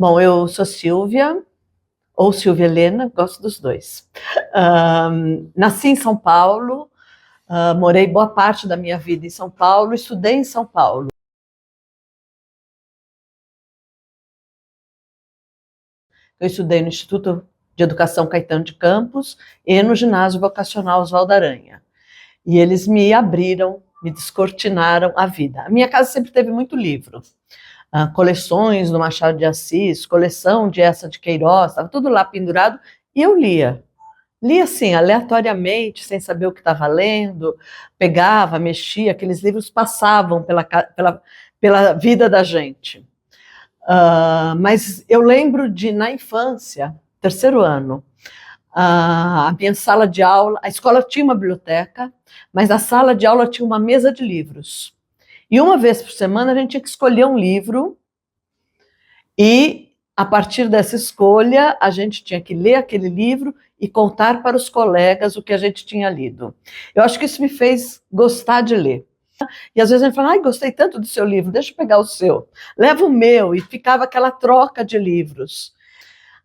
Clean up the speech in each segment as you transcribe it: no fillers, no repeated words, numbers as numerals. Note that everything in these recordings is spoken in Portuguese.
Bom, eu sou Silvia, ou Silvia Helena, gosto dos dois. Nasci em São Paulo, morei boa parte da minha vida em São Paulo, estudei em São Paulo. Eu estudei no Instituto de Educação Caetano de Campos e no Ginásio Vocacional Oswaldo Aranha. E eles me abriram, me descortinaram a vida. A minha casa sempre teve muito livro. Coleções do Machado de Assis, coleção de Eça de Queiroz, estava tudo lá pendurado, e eu lia. Lia assim, aleatoriamente, sem saber o que estava lendo, pegava, mexia, aqueles livros passavam pela vida da gente. Mas eu lembro de, na infância, terceiro ano, a minha sala de aula, a escola tinha uma biblioteca, mas a sala de aula tinha uma mesa de livros. E uma vez por semana a gente tinha que escolher um livro e, a partir dessa escolha, a gente tinha que ler aquele livro e contar para os colegas o que a gente tinha lido. Eu acho que isso me fez gostar de ler. E às vezes a gente fala, ai, gostei tanto do seu livro, deixa eu pegar o seu. Leva o meu, e ficava aquela troca de livros.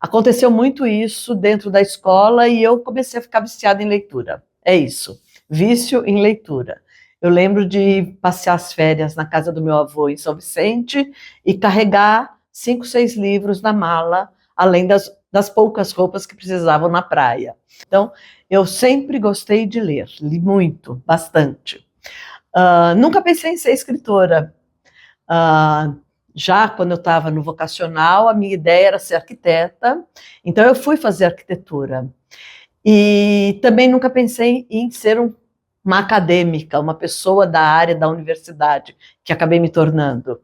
Aconteceu muito isso dentro da escola e eu comecei a ficar viciada em leitura. É isso, vício em leitura. Eu lembro de passear as férias na casa do meu avô em São Vicente e carregar 5, 6 livros na mala, além das poucas roupas que precisavam na praia. Então, eu sempre gostei de ler, li muito, bastante. Nunca pensei em ser escritora. Já quando eu estava no vocacional, a minha ideia era ser arquiteta, então eu fui fazer arquitetura. E também nunca pensei em ser uma acadêmica, uma pessoa da área da universidade, que acabei me tornando.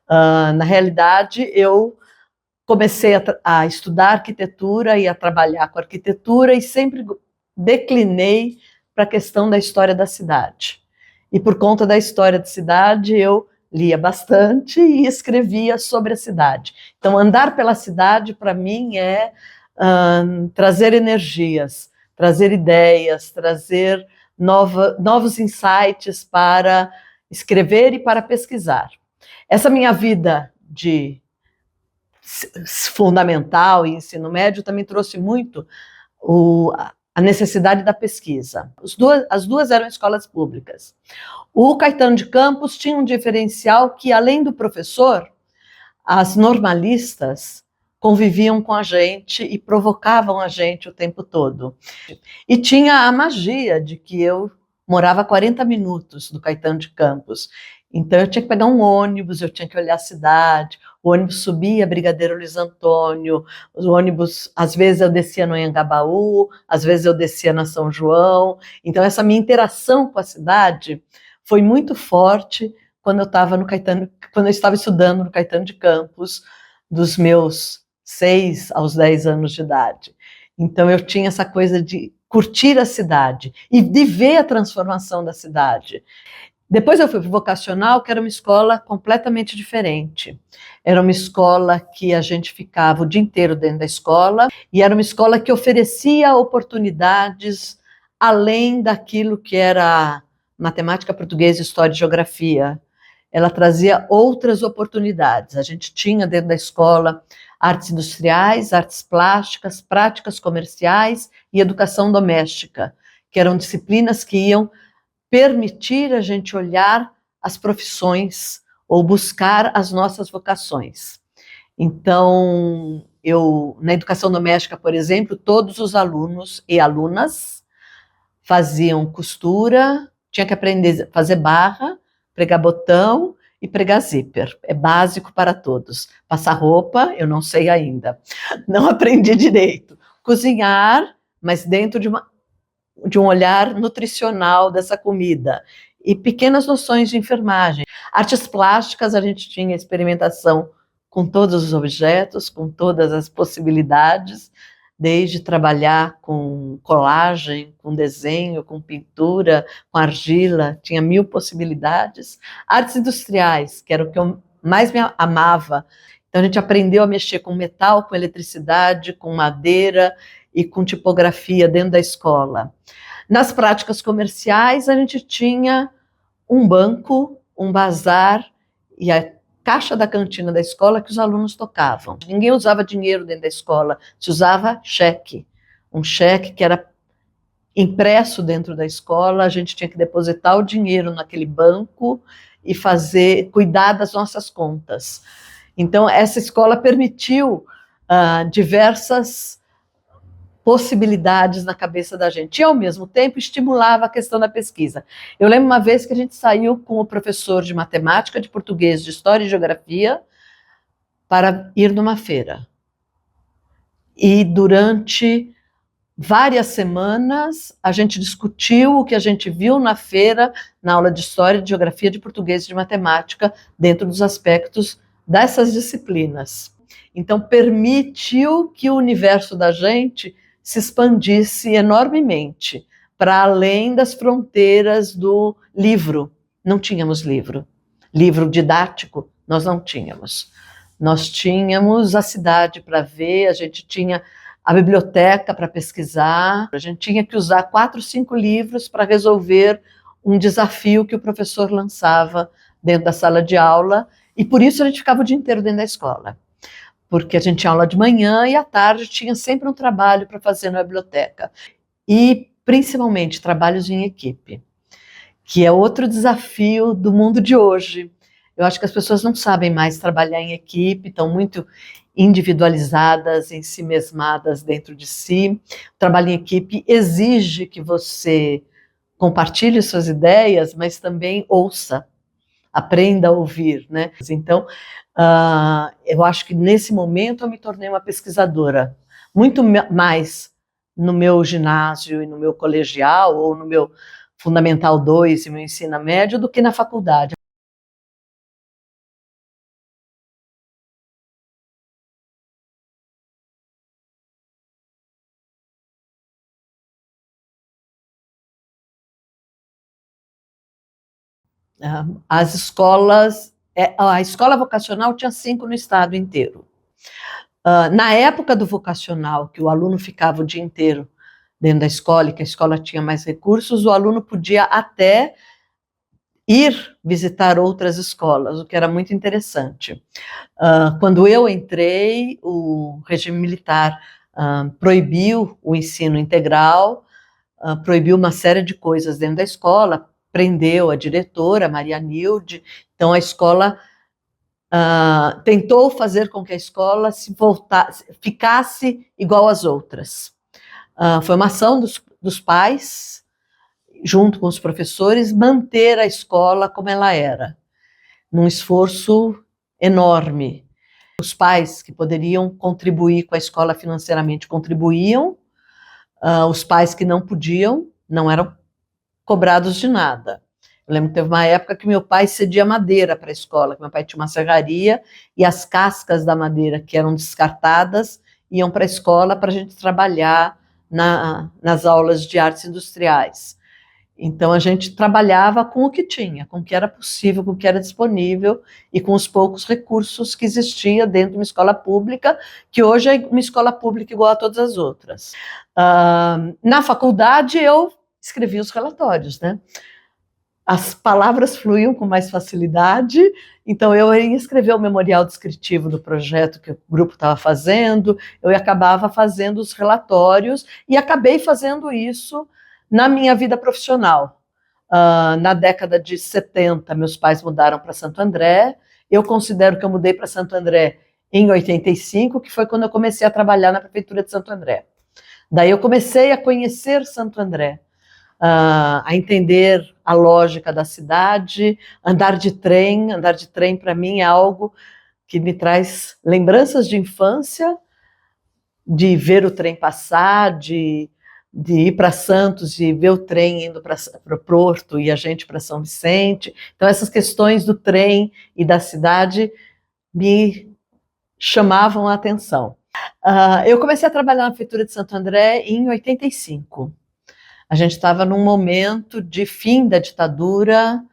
Na realidade, eu comecei a estudar arquitetura e a trabalhar com arquitetura e sempre declinei para a questão da história da cidade. E por conta da história da cidade, eu lia bastante e escrevia sobre a cidade. Então, andar pela cidade, para mim, é trazer energias, trazer ideias, trazer novos insights para escrever e para pesquisar. Essa minha vida de fundamental e ensino médio também trouxe muito a necessidade da pesquisa. As duas eram escolas públicas. O Caetano de Campos tinha um diferencial que, além do professor, as normalistas conviviam com a gente e provocavam a gente o tempo todo. E tinha a magia de que eu morava a 40 minutos do Caetano de Campos. Então eu tinha que pegar um ônibus, eu tinha que olhar a cidade, o ônibus subia Brigadeiro Luiz Antônio, os ônibus, às vezes eu descia no Anhangabaú, às vezes eu descia na São João. Então essa minha interação com a cidade foi muito forte quando eu estava estudando no Caetano de Campos, dos meus 6 aos 10 anos de idade. Então eu tinha essa coisa de curtir a cidade e de ver a transformação da cidade. Depois eu fui para o vocacional, que era uma escola completamente diferente. Era uma escola que a gente ficava o dia inteiro dentro da escola, e era uma escola que oferecia oportunidades além daquilo que era matemática, português, história e geografia. Ela trazia outras oportunidades. A gente tinha dentro da escola artes industriais, artes plásticas, práticas comerciais e educação doméstica, que eram disciplinas que iam permitir a gente olhar as profissões ou buscar as nossas vocações. Então, na educação doméstica, por exemplo, todos os alunos e alunas faziam costura, tinha que aprender a fazer barra, pregar botão e pregar zíper. É básico para todos. Passar roupa, eu não sei ainda. Não aprendi direito. Cozinhar, mas dentro de um olhar nutricional dessa comida. E pequenas noções de enfermagem. Artes plásticas, a gente tinha experimentação com todos os objetos, com todas as possibilidades, desde trabalhar com colagem, com desenho, com pintura, com argila, tinha 1000 possibilidades. Artes industriais, que era o que eu mais me amava. Então a gente aprendeu a mexer com metal, com eletricidade, com madeira e com tipografia dentro da escola. Nas práticas comerciais, a gente tinha um banco, um bazar, e caixa da cantina da escola que os alunos tocavam. Ninguém usava dinheiro dentro da escola, se usava cheque. Um cheque que era impresso dentro da escola, a gente tinha que depositar o dinheiro naquele banco e cuidar das nossas contas. Então, essa escola permitiu diversas possibilidades na cabeça da gente, e ao mesmo tempo estimulava a questão da pesquisa. Eu lembro uma vez que a gente saiu com o professor de matemática, de português, de história e geografia para ir numa feira. E durante várias semanas a gente discutiu o que a gente viu na feira, na aula de história, de geografia, de português e de matemática, dentro dos aspectos dessas disciplinas. Então permitiu que o universo da gente se expandisse enormemente, para além das fronteiras do livro. Não tínhamos livro. Livro didático, nós não tínhamos. Nós tínhamos a cidade para ver, a gente tinha a biblioteca para pesquisar, a gente tinha que usar 4, 5 livros para resolver um desafio que o professor lançava dentro da sala de aula, e por isso a gente ficava o dia inteiro dentro da escola. Porque a gente tinha aula de manhã e à tarde tinha sempre um trabalho para fazer na biblioteca. E, principalmente, trabalhos em equipe, que é outro desafio do mundo de hoje. Eu acho que as pessoas não sabem mais trabalhar em equipe, estão muito individualizadas, ensimesmadas dentro de si. O trabalho em equipe exige que você compartilhe suas ideias, mas também ouça, aprenda a ouvir, né? Então, eu acho que nesse momento eu me tornei uma pesquisadora, muito mais no meu ginásio e no meu colegial, ou no meu Fundamental 2 e meu ensino médio, do que na faculdade. As escolas, a escola vocacional tinha 5 no estado inteiro. Na época do vocacional, que o aluno ficava o dia inteiro dentro da escola e que a escola tinha mais recursos, o aluno podia até ir visitar outras escolas, o que era muito interessante. Quando eu entrei, o regime militar proibiu o ensino integral, proibiu uma série de coisas dentro da escola, prendeu a diretora, Maria Nilde. Então a escola tentou fazer com que a escola ficasse igual às outras. Foi uma ação dos pais, junto com os professores, manter a escola como ela era, num esforço enorme. Os pais que poderiam contribuir com a escola financeiramente contribuíam, os pais que não podiam não eram cobrados de nada. Eu lembro que teve uma época que meu pai cedia madeira para a escola, que meu pai tinha uma serraria, e as cascas da madeira que eram descartadas iam para a escola para a gente trabalhar nas aulas de artes industriais. Então a gente trabalhava com o que tinha, com o que era possível, com o que era disponível e com os poucos recursos que existia dentro de uma escola pública, que hoje é uma escola pública igual a todas as outras. Na faculdade eu escrevi os relatórios, né? As palavras fluíam com mais facilidade, então eu ia escrever o memorial descritivo do projeto que o grupo estava fazendo, eu acabava fazendo os relatórios e acabei fazendo isso na minha vida profissional. Na década de 70, meus pais mudaram para Santo André, eu considero que eu mudei para Santo André em 85, que foi quando eu comecei a trabalhar na prefeitura de Santo André. Daí eu comecei a conhecer Santo André, a entender a lógica da cidade, andar de trem para mim é algo que me traz lembranças de infância, de ver o trem passar, de ir para Santos e ver o trem indo para o Porto e a gente para São Vicente. Então essas questões do trem e da cidade me chamavam a atenção. Eu comecei a trabalhar na prefeitura de Santo André em 85. A gente estava num momento de fim da ditadura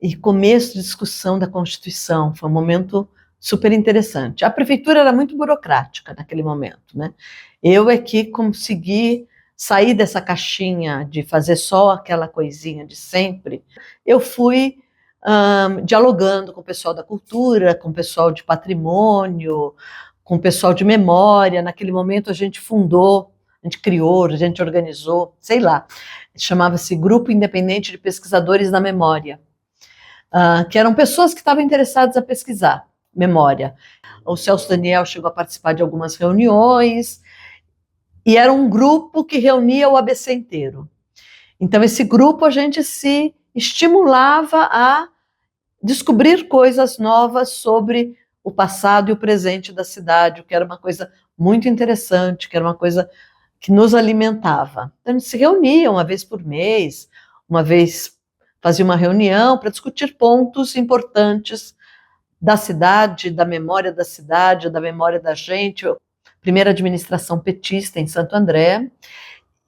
e começo de discussão da Constituição. Foi um momento super interessante. A prefeitura era muito burocrática naquele momento, né? Eu é que consegui sair dessa caixinha de fazer só aquela coisinha de sempre. Eu fui dialogando com o pessoal da cultura, com o pessoal de patrimônio, com o pessoal de memória. Naquele momento a gente fundou, a gente criou, a gente organizou, sei lá, chamava-se Grupo Independente de Pesquisadores da Memória, que eram pessoas que estavam interessadas a pesquisar memória. O Celso Daniel chegou a participar de algumas reuniões, e era um grupo que reunia o ABC inteiro. Então, esse grupo, a gente se estimulava a descobrir coisas novas sobre o passado e o presente da cidade, o que era uma coisa muito interessante, que era uma coisa que nos alimentava. Então, a gente se reunia uma vez por mês, uma vez fazia uma reunião para discutir pontos importantes da cidade, da memória da gente. Primeira administração petista em Santo André,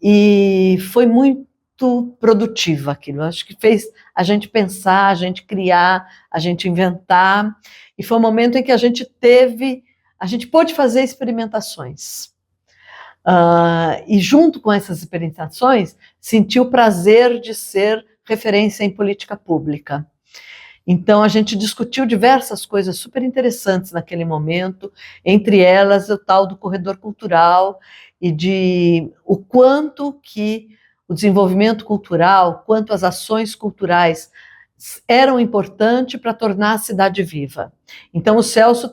e foi muito produtiva aquilo. Acho que fez a gente pensar, a gente criar, a gente inventar, e foi um momento em que a gente pôde fazer experimentações. E junto com essas experimentações, senti o prazer de ser referência em política pública. Então, a gente discutiu diversas coisas super interessantes naquele momento, entre elas o tal do corredor cultural e de o quanto que o desenvolvimento cultural, quanto as ações culturais eram importantes para tornar a cidade viva. Então, o Celso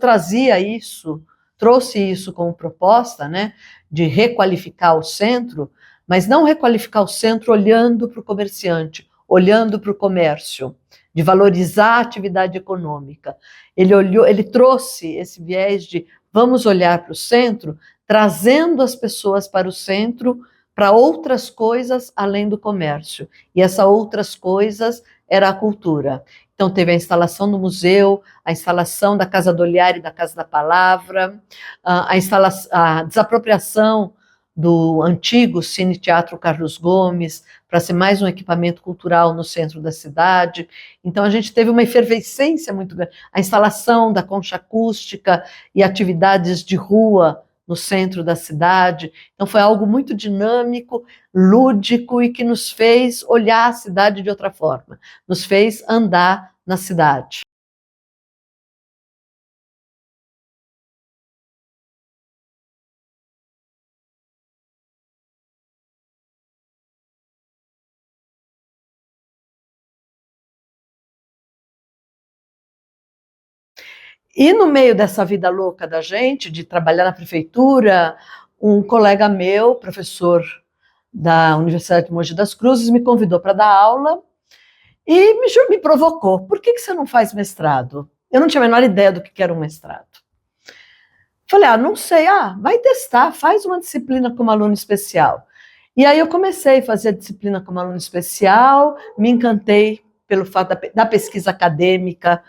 trouxe isso como proposta, né, de requalificar o centro, mas não requalificar o centro olhando para o comerciante, olhando para o comércio, de valorizar a atividade econômica. Ele trouxe esse viés de vamos olhar para o centro, trazendo as pessoas para o centro, para outras coisas além do comércio. E essas outras coisas era a cultura. Então, teve a instalação do museu, a instalação da Casa do Olhar e da Casa da Palavra, a desapropriação do antigo Cine Teatro Carlos Gomes, para ser mais um equipamento cultural no centro da cidade. Então, a gente teve uma efervescência muito grande. A instalação da concha acústica e atividades de rua no centro da cidade. Então, foi algo muito dinâmico, lúdico e que nos fez olhar a cidade de outra forma, nos fez andar na cidade. E no meio dessa vida louca da gente, de trabalhar na prefeitura, um colega meu, professor da Universidade de Mogi das Cruzes, me convidou para dar aula e me provocou. Por que você não faz mestrado? Eu não tinha a menor ideia do que era um mestrado. Falei, não sei, vai testar, faz uma disciplina como aluno especial. E aí eu comecei a fazer a disciplina como aluno especial, me encantei pelo fato da pesquisa acadêmica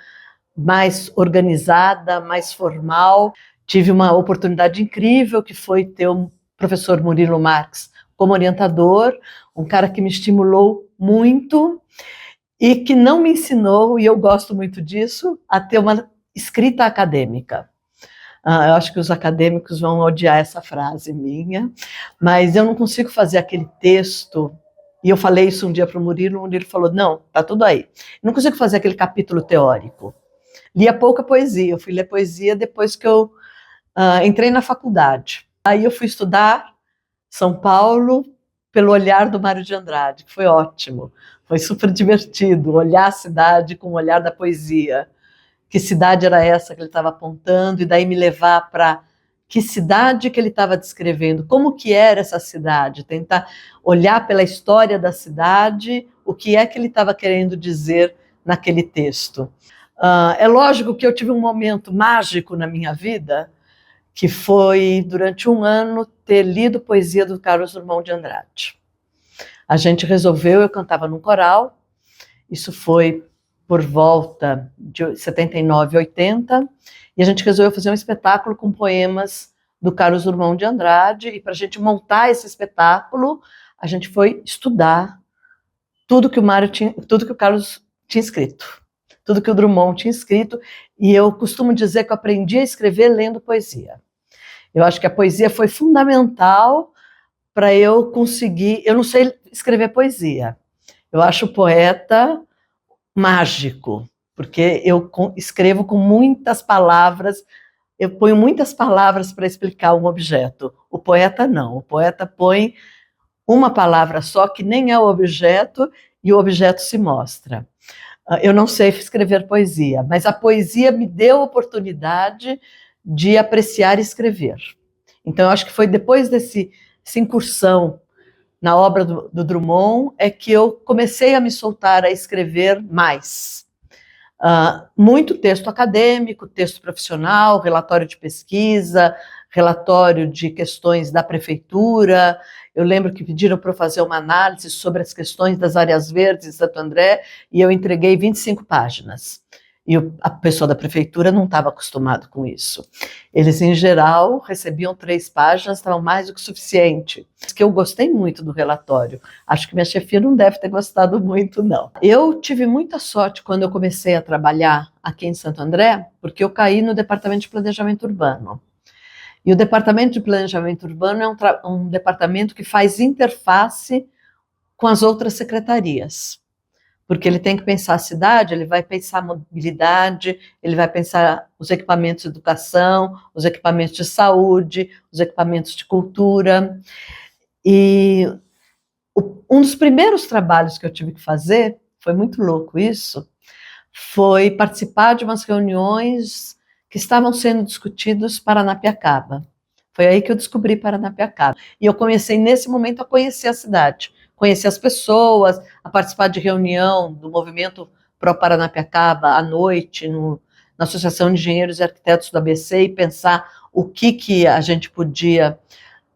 mais organizada, mais formal. Tive uma oportunidade incrível, que foi ter o professor Murilo Marx como orientador, um cara que me estimulou muito e que não me ensinou, e eu gosto muito disso, a ter uma escrita acadêmica. Eu acho que os acadêmicos vão odiar essa frase minha, mas eu não consigo fazer aquele texto, e eu falei isso um dia para o Murilo falou, não, tá tudo aí. Eu não consigo fazer aquele capítulo teórico. Lia pouca poesia, eu fui ler poesia depois que eu entrei na faculdade. Aí eu fui estudar São Paulo pelo olhar do Mário de Andrade, que foi ótimo, foi super divertido, olhar a cidade com o olhar da poesia. Que cidade era essa que ele estava apontando, e daí me levar para que cidade que ele estava descrevendo, como que era essa cidade, tentar olhar pela história da cidade, o que é que ele estava querendo dizer naquele texto. É lógico que eu tive um momento mágico na minha vida, que foi, durante um ano, ter lido poesia do Carlos Drummond de Andrade. A gente resolveu, eu cantava num coral, isso foi por volta de 79, 80, e a gente resolveu fazer um espetáculo com poemas do Carlos Drummond de Andrade, e para a gente montar esse espetáculo, a gente foi estudar tudo que o Carlos tinha escrito, tudo que o Drummond tinha escrito, e eu costumo dizer que eu aprendi a escrever lendo poesia. Eu acho que a poesia foi fundamental para eu conseguir. Eu não sei escrever poesia. Eu acho o poeta mágico, porque eu escrevo com muitas palavras, eu ponho muitas palavras para explicar um objeto. O poeta não, o poeta põe uma palavra só, que nem é o objeto, e o objeto se mostra. Eu não sei escrever poesia, mas a poesia me deu a oportunidade de apreciar e escrever. Então, eu acho que foi depois dessa incursão na obra do Drummond é que eu comecei a me soltar a escrever mais. Muito texto acadêmico, texto profissional, relatório de pesquisa, relatório de questões da prefeitura. Eu lembro que pediram para eu fazer uma análise sobre as questões das áreas verdes em Santo André e eu entreguei 25 páginas. E a pessoa da prefeitura não estava acostumado com isso. Eles, em geral, recebiam 3 páginas, estavam mais do que suficiente. Que eu gostei muito do relatório. Acho que minha chefia não deve ter gostado muito, não. Eu tive muita sorte quando eu comecei a trabalhar aqui em Santo André, porque eu caí no Departamento de Planejamento Urbano. E o Departamento de Planejamento Urbano é um departamento que faz interface com as outras secretarias. Porque ele tem que pensar a cidade, ele vai pensar a mobilidade, ele vai pensar os equipamentos de educação, os equipamentos de saúde, os equipamentos de cultura. E um dos primeiros trabalhos que eu tive que fazer, foi muito louco isso, foi participar de umas reuniões que estavam sendo discutidos Paranapiacaba. Foi aí que eu descobri Paranapiacaba. E eu comecei, nesse momento, a conhecer a cidade, conhecer as pessoas, a participar de reunião do movimento Pro Paranapiacaba à noite, na Associação de Engenheiros e Arquitetos do ABC, e pensar o que a gente podia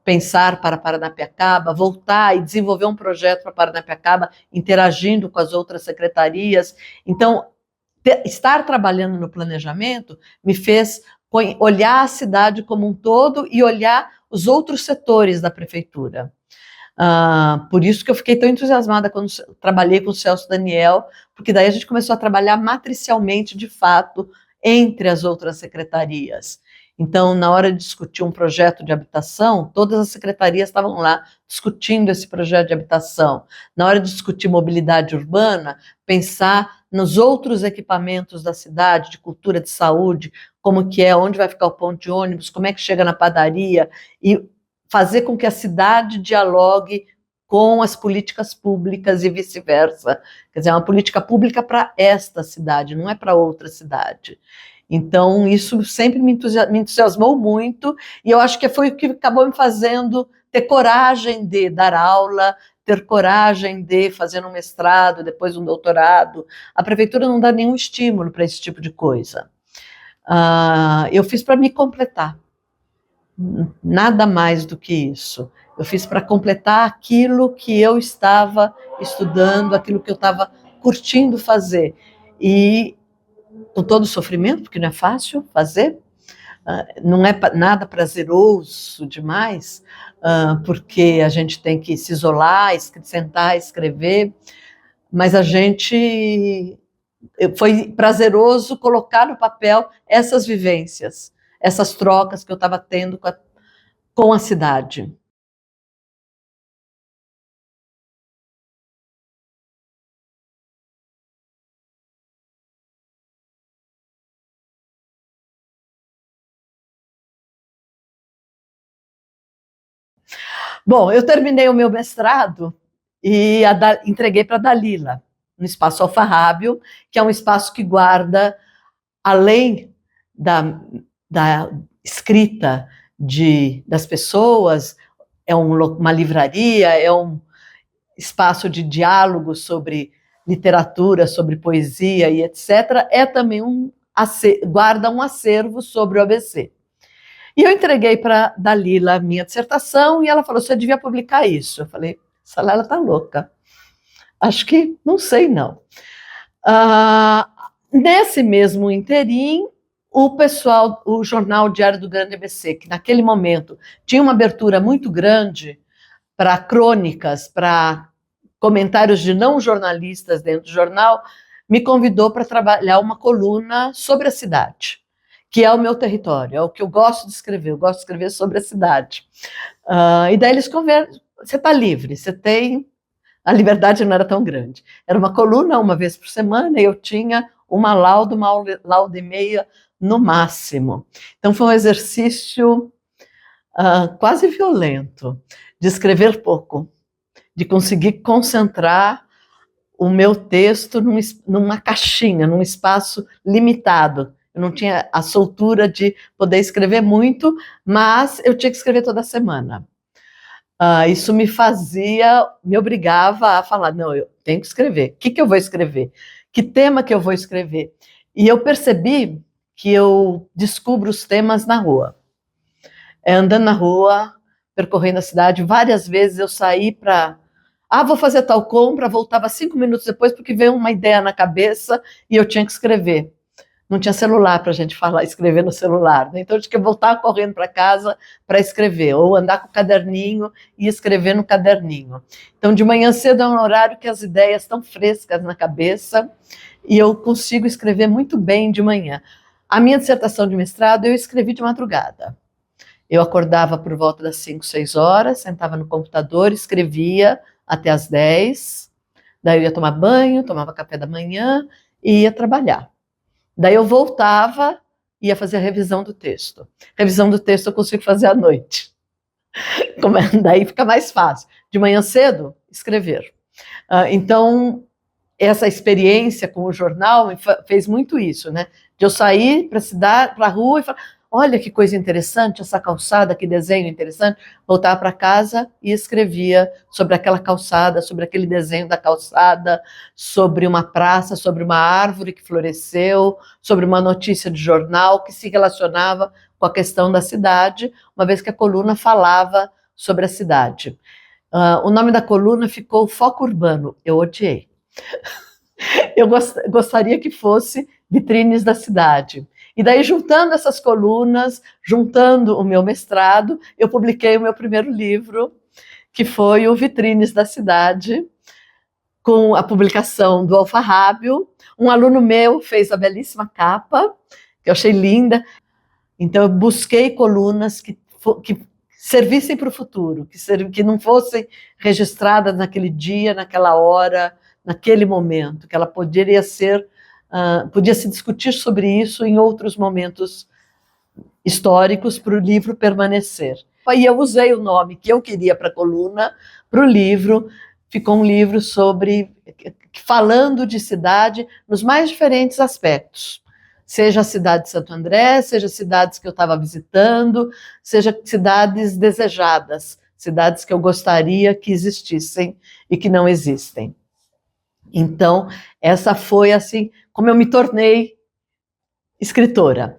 pensar para Paranapiacaba, voltar e desenvolver um projeto para Paranapiacaba, interagindo com as outras secretarias. Então, estar trabalhando no planejamento me fez olhar a cidade como um todo e olhar os outros setores da prefeitura. Por isso que eu fiquei tão entusiasmada quando trabalhei com o Celso Daniel, porque daí a gente começou a trabalhar matricialmente, de fato, entre as outras secretarias. Então, na hora de discutir um projeto de habitação, todas as secretarias estavam lá discutindo esse projeto de habitação. Na hora de discutir mobilidade urbana, pensar nos outros equipamentos da cidade, de cultura, de saúde, como que é, onde vai ficar o ponto de ônibus, como é que chega na padaria, e fazer com que a cidade dialogue com as políticas públicas e vice-versa. Quer dizer, é uma política pública para esta cidade, não é para outra cidade. Então, isso sempre me entusiasmou muito, e eu acho que foi o que acabou me fazendo ter coragem de dar aula, ter coragem de fazer um mestrado, depois um doutorado. A prefeitura não dá nenhum estímulo para esse tipo de coisa. Eu fiz para me completar. Nada mais do que isso. Eu fiz para completar aquilo que eu estava estudando, aquilo que eu estava curtindo fazer. E com todo o sofrimento, porque não é fácil fazer, não é nada prazeroso demais, porque a gente tem que se isolar, sentar, escrever, mas foi prazeroso colocar no papel essas vivências, essas trocas que eu estava tendo com a cidade. Bom, eu terminei o meu mestrado e entreguei para a Dalila, no Espaço Alfarrábio, que é um espaço que guarda, além da escrita das pessoas, é uma livraria, é um espaço de diálogo sobre literatura, sobre poesia e etc., é também guarda um acervo sobre o ABC. E eu entreguei para Dalila a minha dissertação e ela falou, você devia publicar isso. Eu falei, essa Lela está louca. Acho que, não sei não. Nesse mesmo interim, o jornal Diário do Grande ABC, que naquele momento tinha uma abertura muito grande para crônicas, para comentários de não jornalistas dentro do jornal, me convidou para trabalhar uma coluna sobre a cidade, que é o meu território, é o que eu gosto de escrever, eu gosto de escrever sobre a cidade. E daí eles conversam, você está livre, você tem A liberdade não era tão grande. Era uma coluna uma vez por semana e eu tinha uma lauda e meia no máximo. Então foi um exercício quase violento, de escrever pouco, de conseguir concentrar o meu texto numa caixinha, num espaço limitado. Eu não tinha a soltura de poder escrever muito, mas eu tinha que escrever toda semana. Isso me obrigava a falar, não, eu tenho que escrever. O que eu vou escrever? Que tema que eu vou escrever? E eu percebi que eu descubro os temas na rua. Andando na rua, percorrendo a cidade, várias vezes eu saí para... vou fazer tal compra, voltava 5 minutos depois porque veio uma ideia na cabeça e eu tinha que escrever. Não tinha celular para a gente falar, escrever no celular, né? Então eu tinha que voltar correndo para casa para escrever, ou andar com o caderninho e escrever no caderninho. Então de manhã cedo é um horário que as ideias estão frescas na cabeça e eu consigo escrever muito bem de manhã. A minha dissertação de mestrado eu escrevi de madrugada. Eu acordava por volta das 5, 6 horas, sentava no computador, escrevia até as 10, daí eu ia tomar banho, tomava café da manhã e ia trabalhar. Daí eu voltava e ia fazer a revisão do texto. Revisão do texto eu consigo fazer à noite. Daí fica mais fácil. De manhã cedo, escrever. Então, essa experiência com o jornal fez muito isso, né? De eu sair para a cidade, para a rua e falar, olha que coisa interessante, essa calçada, que desenho interessante. Voltava para casa e escrevia sobre aquela calçada, sobre aquele desenho da calçada, sobre uma praça, sobre uma árvore que floresceu, sobre uma notícia de jornal que se relacionava com a questão da cidade, uma vez que a coluna falava sobre a cidade. O nome da coluna ficou Foco Urbano. Eu odiei. Eu gostaria que fosse Vitrines da Cidade. E daí, juntando essas colunas, juntando o meu mestrado, eu publiquei o meu primeiro livro, que foi o Vitrines da Cidade, com a publicação do Alfarrábio. Um aluno meu fez a belíssima capa, que eu achei linda. Então, eu busquei colunas que servissem para o futuro, que não fossem registradas naquele dia, naquela hora, naquele momento, que ela podia se discutir sobre isso em outros momentos históricos para o livro permanecer. Aí eu usei o nome que eu queria para a coluna, para o livro, ficou um livro falando de cidade nos mais diferentes aspectos. Seja a cidade de Santo André, seja cidades que eu estava visitando, seja cidades desejadas, cidades que eu gostaria que existissem e que não existem. Então, essa foi assim como eu me tornei escritora.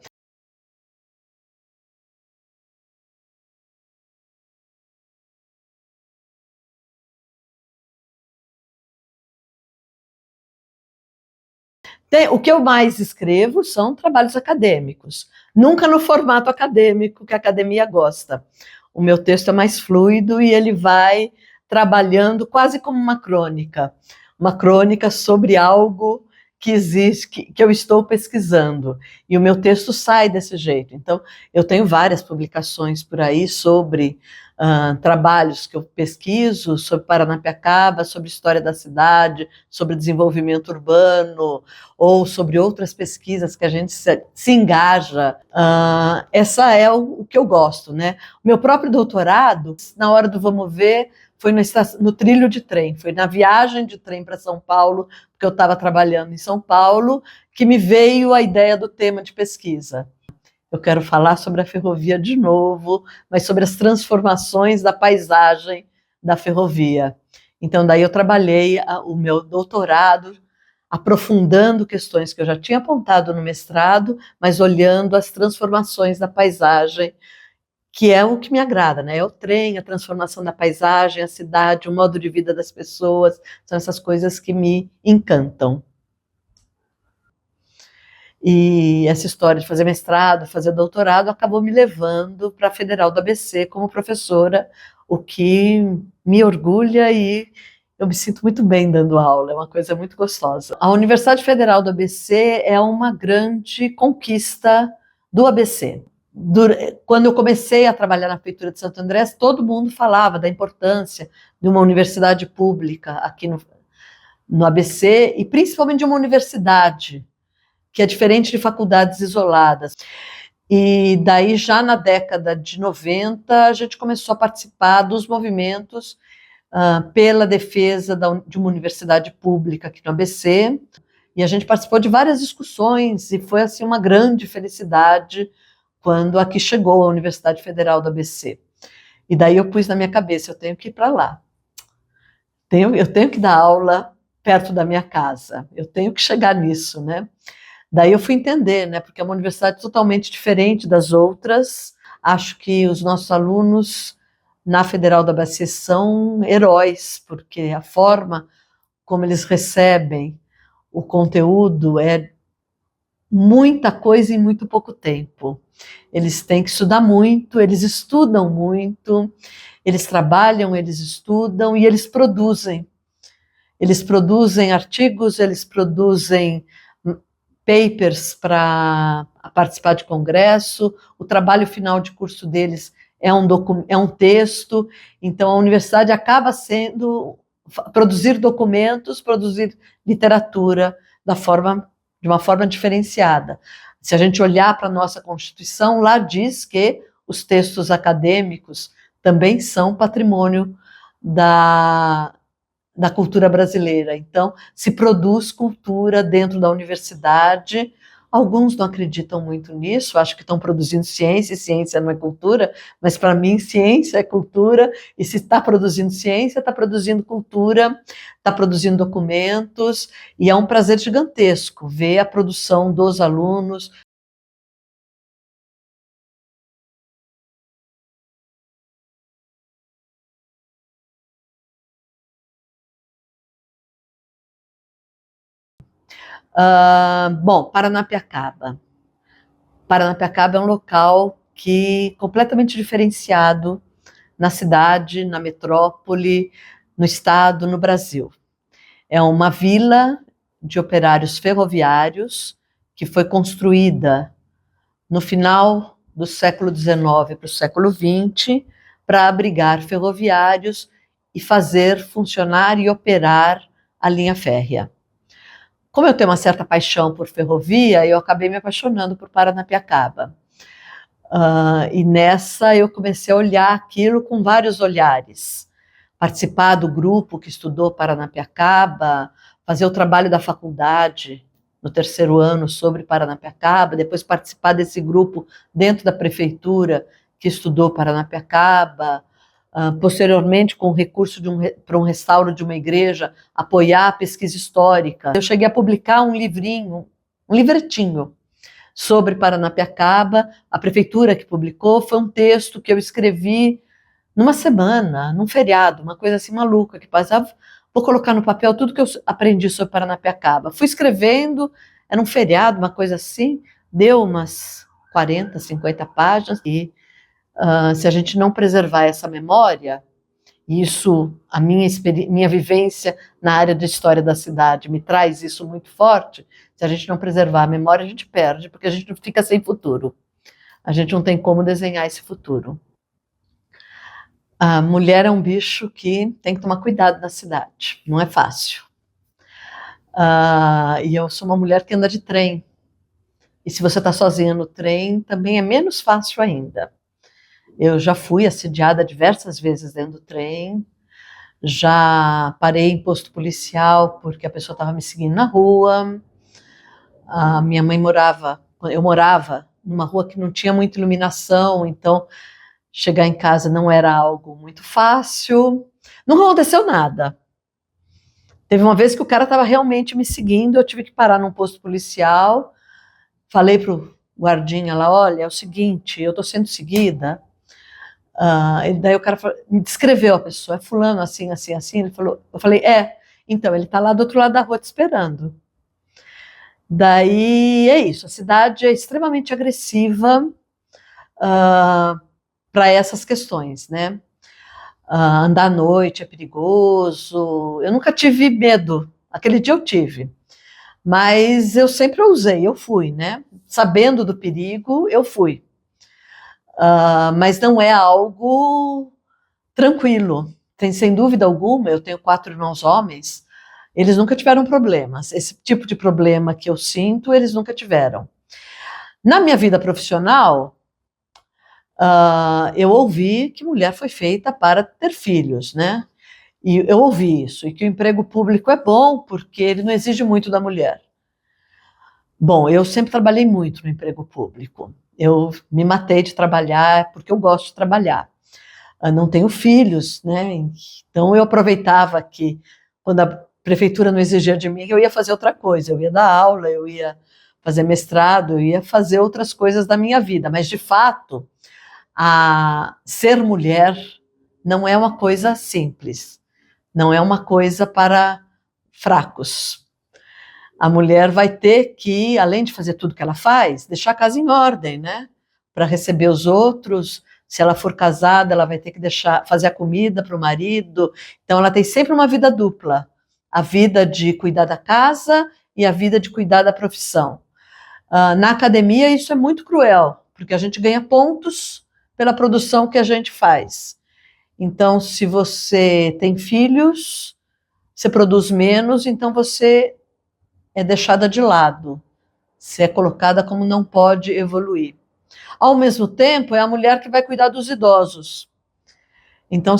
O que eu mais escrevo são trabalhos acadêmicos, nunca no formato acadêmico que a academia gosta. O meu texto é mais fluido e ele vai trabalhando quase como uma crônica sobre algo que existe, que eu estou pesquisando. E o meu texto sai desse jeito. Então, eu tenho várias publicações por aí sobre trabalhos que eu pesquiso, sobre Paranapiacaba, sobre história da cidade, sobre desenvolvimento urbano, ou sobre outras pesquisas que a gente se engaja. Essa é o que eu gosto, né? O meu próprio doutorado, na hora do vamos ver, foi no trilho de trem, foi na viagem de trem para São Paulo, porque eu estava trabalhando em São Paulo, que me veio a ideia do tema de pesquisa. Eu quero falar sobre a ferrovia de novo, mas sobre as transformações da paisagem da ferrovia. Então, daí eu trabalhei o meu doutorado aprofundando questões que eu já tinha apontado no mestrado, mas olhando as transformações da paisagem, que é o que me agrada, né? É o trem, a transformação da paisagem, a cidade, o modo de vida das pessoas, são essas coisas que me encantam. E essa história de fazer mestrado, fazer doutorado, acabou me levando para a Federal do ABC como professora, o que me orgulha e eu me sinto muito bem dando aula, é uma coisa muito gostosa. A Universidade Federal do ABC é uma grande conquista do ABC. Quando eu comecei a trabalhar na Prefeitura de Santo André, todo mundo falava da importância de uma universidade pública aqui no ABC, e principalmente de uma universidade, que é diferente de faculdades isoladas. E daí, já na década de 90, a gente começou a participar dos movimentos pela defesa de uma universidade pública aqui no ABC, e a gente participou de várias discussões, e foi assim uma grande felicidade quando aqui chegou a Universidade Federal do ABC. E daí eu pus na minha cabeça, eu tenho que ir para lá. Eu tenho que dar aula perto da minha casa, eu tenho que chegar nisso, né? Daí eu fui entender, né? Porque é uma universidade totalmente diferente das outras. Acho que os nossos alunos na Federal da ABC são heróis, porque a forma como eles recebem o conteúdo é muita coisa em muito pouco tempo. Eles têm que estudar muito, eles estudam muito, eles trabalham, eles estudam e eles produzem. Eles produzem artigos, eles produzem papers para participar de congresso, o trabalho final de curso deles é um texto, então a universidade acaba sendo produzir documentos, produzir literatura de uma forma diferenciada. Se a gente olhar para a nossa Constituição, lá diz que os textos acadêmicos também são patrimônio da cultura brasileira. Então, se produz cultura dentro da universidade. Alguns não acreditam muito nisso, acham que estão produzindo ciência, e ciência não é cultura, mas para mim ciência é cultura, e se está produzindo ciência, está produzindo cultura, está produzindo documentos, e é um prazer gigantesco ver a produção dos alunos. Bom, Paranapiacaba. Paranapiacaba é um local completamente diferenciado na cidade, na metrópole, no estado, no Brasil. É uma vila de operários ferroviários que foi construída no final do século XIX para o século XX para abrigar ferroviários e fazer funcionar e operar a linha férrea. Como eu tenho uma certa paixão por ferrovia, eu acabei me apaixonando por Paranapiacaba. E nessa eu comecei a olhar aquilo com vários olhares. Participar do grupo que estudou Paranapiacaba, fazer o trabalho da faculdade no terceiro ano sobre Paranapiacaba, depois participar desse grupo dentro da prefeitura que estudou Paranapiacaba, posteriormente, com o recurso para um restauro de uma igreja, apoiar a pesquisa histórica. Eu cheguei a publicar um livrinho, um livretinho, sobre Paranapiacaba. A prefeitura que publicou, foi um texto que eu escrevi numa semana, num feriado, uma coisa assim maluca, que passava, vou colocar no papel tudo que eu aprendi sobre Paranapiacaba. Fui escrevendo, era um feriado, uma coisa assim, deu umas 40, 50 páginas, e se a gente não preservar essa memória, isso, a minha vivência na área de história da cidade me traz isso muito forte. Se a gente não preservar a memória, a gente perde, porque a gente fica sem futuro. A gente não tem como desenhar esse futuro. A mulher é um bicho que tem que tomar cuidado na cidade, não é fácil. E eu sou uma mulher que anda de trem. E se você está sozinha no trem, também é menos fácil ainda. Eu já fui assediada diversas vezes dentro do trem, já parei em posto policial porque a pessoa estava me seguindo na rua. A minha mãe eu morava numa rua que não tinha muita iluminação, então chegar em casa não era algo muito fácil. Não aconteceu nada. Teve uma vez que o cara estava realmente me seguindo, eu tive que parar num posto policial, falei pro guardinha lá, olha, é o seguinte, eu estou sendo seguida. Daí o cara me descreveu a pessoa, é fulano assim, assim, assim. Ele falou, eu falei, então, ele está lá do outro lado da rua te esperando. Daí é isso, a cidade é extremamente agressiva para essas questões, né? Andar à noite é perigoso. Eu nunca tive medo, aquele dia eu tive, mas eu sempre ousei, eu fui, né? Sabendo do perigo, eu fui. Mas não é algo tranquilo. Tem, sem dúvida alguma, eu tenho 4 irmãos homens, eles nunca tiveram problemas. Esse tipo de problema que eu sinto, eles nunca tiveram. Na minha vida profissional, eu ouvi que mulher foi feita para ter filhos, né? E eu ouvi isso, e que o emprego público é bom porque ele não exige muito da mulher. Bom, eu sempre trabalhei muito no emprego público. Eu me matei de trabalhar porque eu gosto de trabalhar. Não tenho filhos, né? Então eu aproveitava que quando a prefeitura não exigia de mim, eu ia fazer outra coisa, eu ia dar aula, eu ia fazer mestrado, eu ia fazer outras coisas da minha vida, mas de fato, ser mulher não é uma coisa simples, não é uma coisa para fracos. A mulher vai ter que, além de fazer tudo que ela faz, deixar a casa em ordem, né? Para receber os outros. Se ela for casada, ela vai ter que fazer a comida para o marido. Então, ela tem sempre uma vida dupla: a vida de cuidar da casa e a vida de cuidar da profissão. Na academia, isso é muito cruel, porque a gente ganha pontos pela produção que a gente faz. Então, se você tem filhos, você produz menos, então você é deixada de lado, se é colocada como não pode evoluir. Ao mesmo tempo, é a mulher que vai cuidar dos idosos. Então,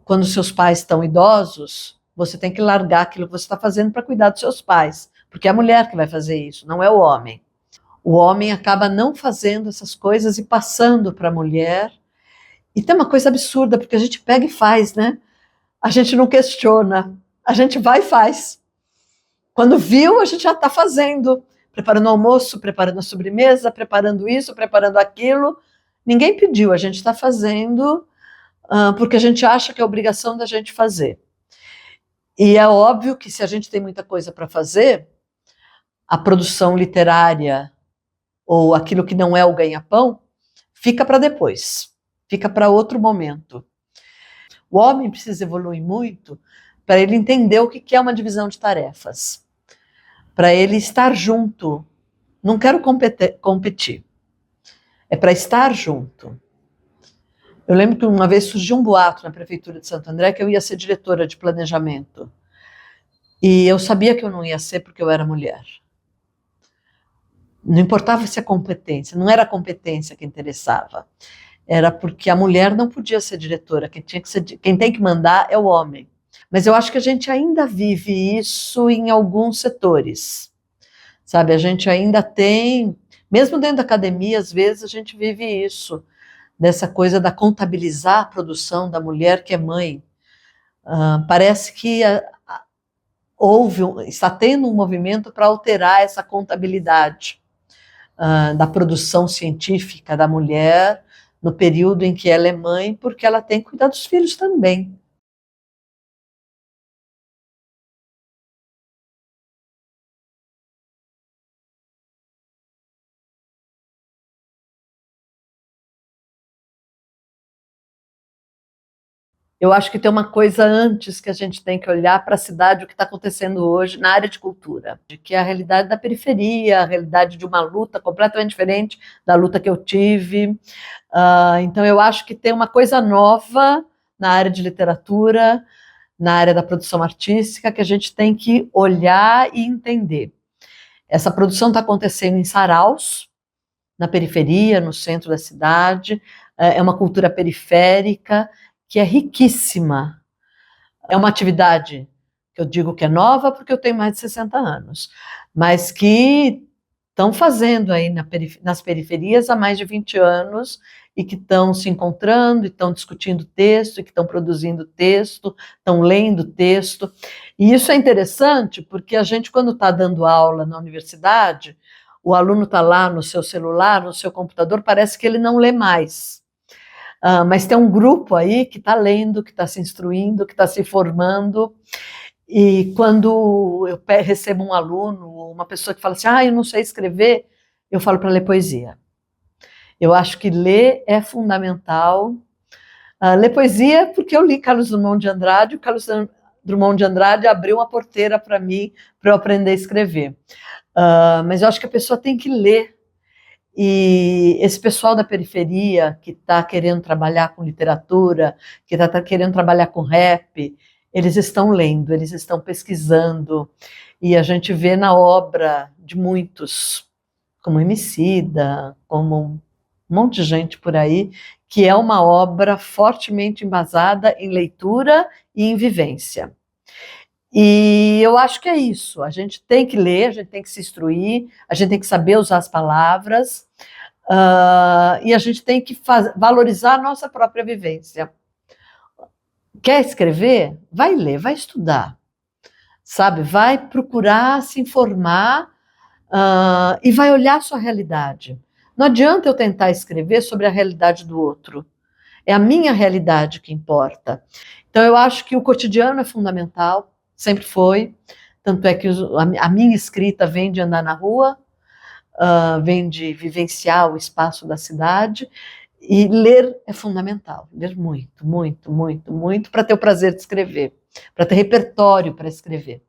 quando seus pais estão idosos, você tem que largar aquilo que você está fazendo para cuidar dos seus pais, porque é a mulher que vai fazer isso, não é o homem. O homem acaba não fazendo essas coisas e passando para a mulher. E tem uma coisa absurda, porque a gente pega e faz, né? A gente não questiona, a gente vai e faz. Quando viu, a gente já está fazendo, preparando o almoço, preparando a sobremesa, preparando isso, preparando aquilo. Ninguém pediu, a gente está fazendo porque a gente acha que é obrigação da gente fazer. E é óbvio que se a gente tem muita coisa para fazer, a produção literária ou aquilo que não é o ganha-pão fica para depois, fica para outro momento. O homem precisa evoluir muito para ele entender o que é uma divisão de tarefas, para ele estar junto. Não quero competir, é para estar junto. Eu lembro que uma vez surgiu um boato na prefeitura de Santo André que eu ia ser diretora de planejamento. E eu sabia que eu não ia ser porque eu era mulher. Não importava se a competência, não era a competência que interessava. Era porque a mulher não podia ser diretora, quem tem que mandar é o homem. Mas eu acho que a gente ainda vive isso em alguns setores. Sabe, a gente ainda tem, mesmo dentro da academia, às vezes a gente vive isso, dessa coisa da contabilizar a produção da mulher que é mãe. Parece que está tendo um movimento para alterar essa contabilidade da produção científica da mulher no período em que ela é mãe, porque ela tem que cuidar dos filhos também. Eu acho que tem uma coisa antes que a gente tem que olhar para a cidade, o que está acontecendo hoje na área de cultura, de que é a realidade da periferia, a realidade de uma luta completamente diferente da luta que eu tive. Então, eu acho que tem uma coisa nova na área de literatura, na área da produção artística, que a gente tem que olhar e entender. Essa produção está acontecendo em saraus, na periferia, no centro da cidade, é uma cultura periférica, que é riquíssima. É uma atividade que eu digo que é nova porque eu tenho mais de 60 anos, mas que estão fazendo aí nas periferias há mais de 20 anos e que estão se encontrando, e estão discutindo texto, e que estão produzindo texto, estão lendo texto. E isso é interessante porque a gente, quando está dando aula na universidade, o aluno está lá no seu celular, no seu computador, parece que ele não lê mais. Mas tem um grupo aí que está lendo, que está se instruindo, que está se formando. E quando eu recebo um aluno, uma pessoa que fala assim, eu não sei escrever, eu falo para ler poesia. Eu acho que ler é fundamental. Ler poesia porque eu li Carlos Drummond de Andrade, o Carlos Drummond de Andrade abriu uma porteira para mim, para eu aprender a escrever. Mas eu acho que a pessoa tem que ler. E esse pessoal da periferia que está querendo trabalhar com literatura, que está querendo trabalhar com rap, eles estão lendo, eles estão pesquisando, e a gente vê na obra de muitos, como Emicida, como um monte de gente por aí, que é uma obra fortemente embasada em leitura e em vivência. E eu acho que é isso, a gente tem que ler, a gente tem que se instruir, a gente tem que saber usar as palavras, e a gente tem que valorizar a nossa própria vivência. Quer escrever? Vai ler, vai estudar, sabe? Vai procurar se informar, e vai olhar a sua realidade. Não adianta eu tentar escrever sobre a realidade do outro. É a minha realidade que importa. Então, eu acho que o cotidiano é fundamental, sempre foi. Tanto é que a minha escrita vem de andar na rua, vem de vivenciar o espaço da cidade, e ler é fundamental. Ler muito, muito, muito, muito, para ter o prazer de escrever, para ter repertório para escrever.